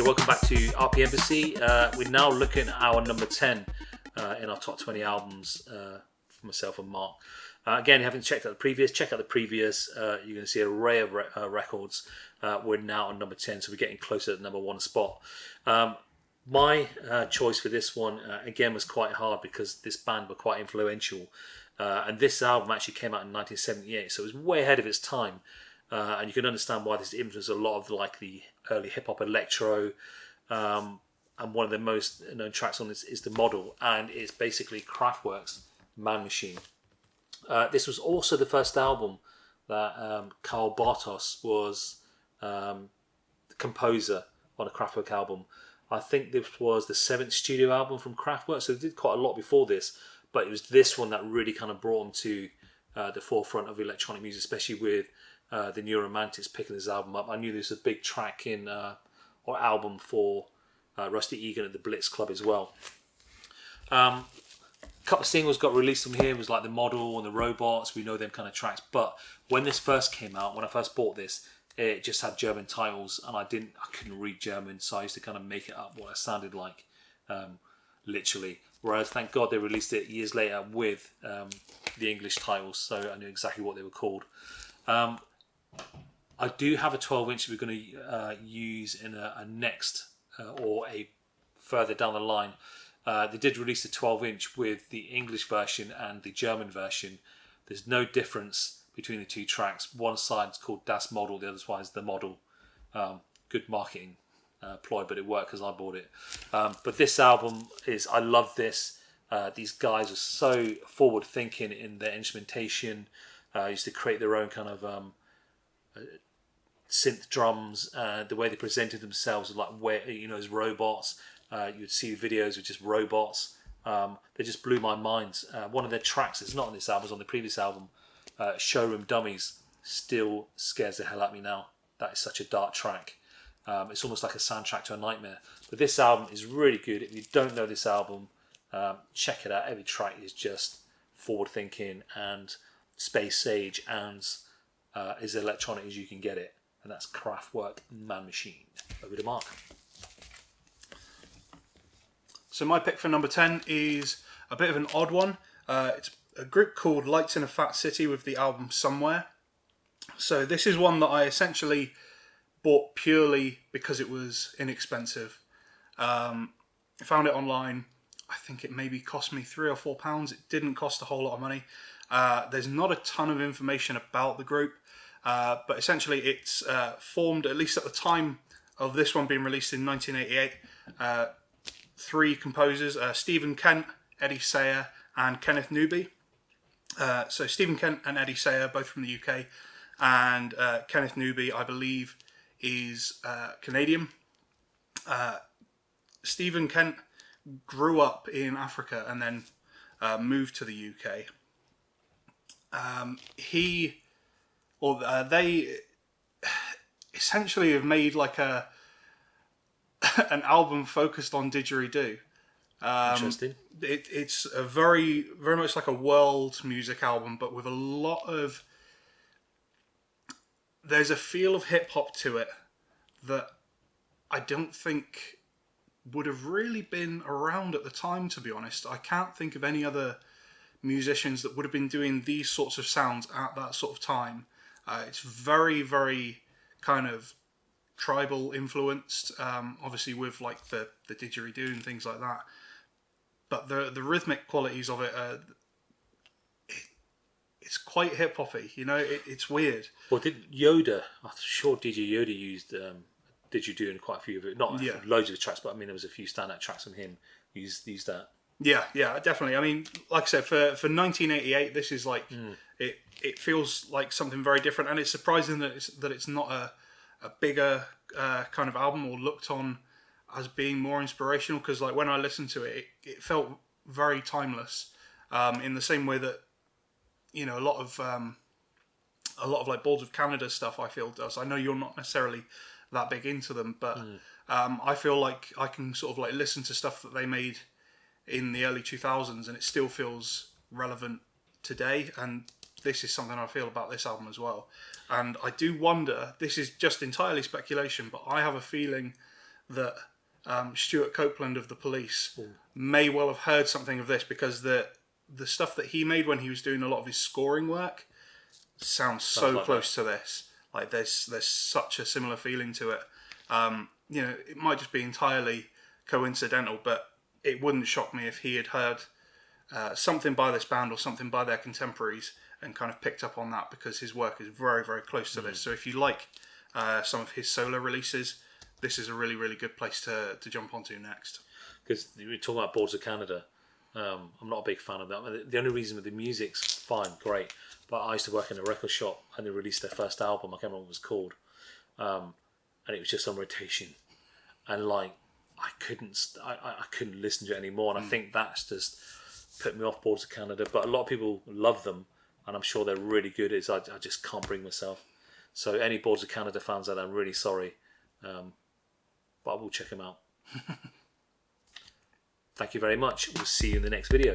welcome back to RPMBassy. We're now looking at our number 10 in our top 20 albums for myself and Mark. Again, if you haven't checked out the previous, check out the previous. You're going to see an array of records. We're now on number 10, so we're getting closer to the number 1 spot. My choice for this one, again, was quite hard because this band were quite influential. And this album actually came out in 1978, so it was way ahead of its time. And you can understand why this influenced a lot of like the early hip-hop electro. And one of the most known tracks on this is The Model, and it's basically Kraftwerk's Man Machine. This was also the first album that Karl Bartos was the composer on a Kraftwerk album. I think this was the 7th studio album from Kraftwerk, so they did quite a lot before this, but it was this one that really kind of brought them to the forefront of electronic music, especially with the New Romantics picking this album up. I knew there was a big track in or album for Rusty Egan at the Blitz Club as well. A couple of singles got released from here. It was like The Model and The Robots. We know them kind of tracks. But when this first came out, when I first bought this, it just had German titles, and I couldn't read German, so I used to kind of make it up what it sounded like, literally. Whereas, thank God, they released it years later with the English titles, so I knew exactly what they were called. I do have a 12-inch we're going to use in a next or a further down the line. They did release a 12-inch with the English version and the German version. There's no difference between the two tracks. One side's called Das Model, the other side is The Model. Good marketing ploy, but it worked because I bought it. But this album I love this. These guys are so forward-thinking in their instrumentation. Used to create their own kind of synth drums. The way they presented themselves, like as robots. You'd see videos with just robots. They just blew my mind. One of their tracks, it's not on this album, it's on the previous album, Showroom Dummies, still scares the hell out of me now. That is such a dark track. It's almost like a soundtrack to a nightmare. But this album is really good. If you don't know this album, check it out. Every track is just forward thinking and space sage and as electronic as you can get it. And that's Kraftwerk Man Machine. Over to Mark. So my pick for number 10 is a bit of an odd one. It's a group called Lights in a Fat City with the album Somewhere. So this is one that I essentially bought purely because it was inexpensive. I found it online. I think it maybe cost me £3 or £4. It didn't cost a whole lot of money. There's not a ton of information about the group, but essentially it's formed, at least at the time of this one being released in 1988, 3 composers, Stephen Kent, Eddie Sayer, and Kenneth Newby. So Stephen Kent and Eddie Sayer, both from the UK, and Kenneth Newby, I believe, is Canadian. Stephen Kent grew up in Africa and then moved to the UK. They essentially have made like an album focused on didgeridoo. Interesting. It's a very, very much like a world music album, but with a lot of... There's a feel of hip-hop to it that I don't think would have really been around at the time, to be honest. I can't think of any other musicians that would have been doing these sorts of sounds at that sort of time. It's very, very kind of tribal influenced, obviously with like the didgeridoo and things like that. But the rhythmic qualities of it, it's quite hip hoppy. It's weird. Well, did Yoda? I'm sure DJ Yoda used didgeridoo in quite a few of it. Not loads of the tracks, but I mean there was a few standout tracks from him. Used that. Yeah, definitely. I mean, like I said, for 1988, this is like it feels like something very different, and it's surprising that it's not a bigger kind of album or looked on as being more inspirational. Because like when I listened to it, it felt very timeless. In the same way that a lot of like Balls of Canada stuff I feel does. I know you're not necessarily that big into them, but I feel like I can sort of like listen to stuff that they made in the early 2000s and it still feels relevant today, and this is something I feel about this album as well. And I do wonder, this is just entirely speculation, but I have a feeling that Stuart Copeland of The Police may well have heard something of this, because the stuff that he made when he was doing a lot of his scoring work sounds so like close to this. Like there's such a similar feeling to it. You know, it might just be entirely coincidental, but it wouldn't shock me if he had heard something by this band or something by their contemporaries and kind of picked up on that, because his work is very, very close to this. So if you like some of his solo releases, this is a really, really good place to jump onto next. Because we were talking about Boards of Canada. I'm not a big fan of that. The only reason with the music's fine, great. But I used to work in a record shop and they released their first album. I can't remember what it was called. And it was just on rotation. And like, I couldn't listen to it anymore. And I think that's just put me off Boards of Canada. But a lot of people love them. And I'm sure they're really good. I just can't bring myself. So any Boards of Canada fans out there, I'm really sorry. But I will check them out. Thank you very much. We'll see you in the next video.